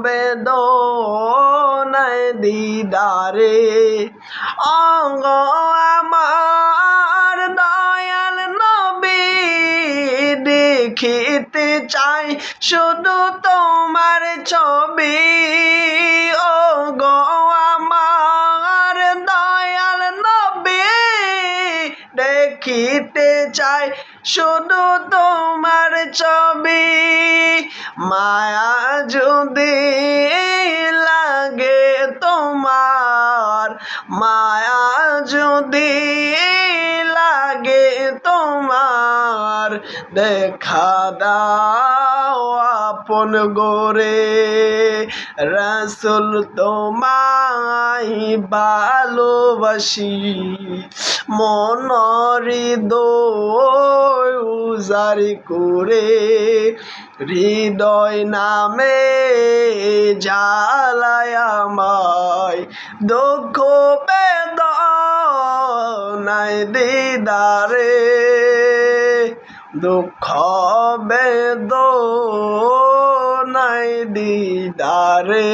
বেদনায় দিদারে অঙ্গ আমার দয়াল নবী দেখিতে চাই শুধু তোমার ছবি ও গো আমার দয়াল নবী দেখিতে চাই শুধু তোমার ছবি মায়া যদি লাগে তোমার মায়া যদি লাগে তোমার দেখা দাও আপন গোরে রাসূল তোমায় ভালোবাসি মন হৃদয় উজাড় করে হৃদয় নামে জ্বালায় আমায় দুঃখ বেদনায় দিদারে দুঃখ বেদনায় দিদারে।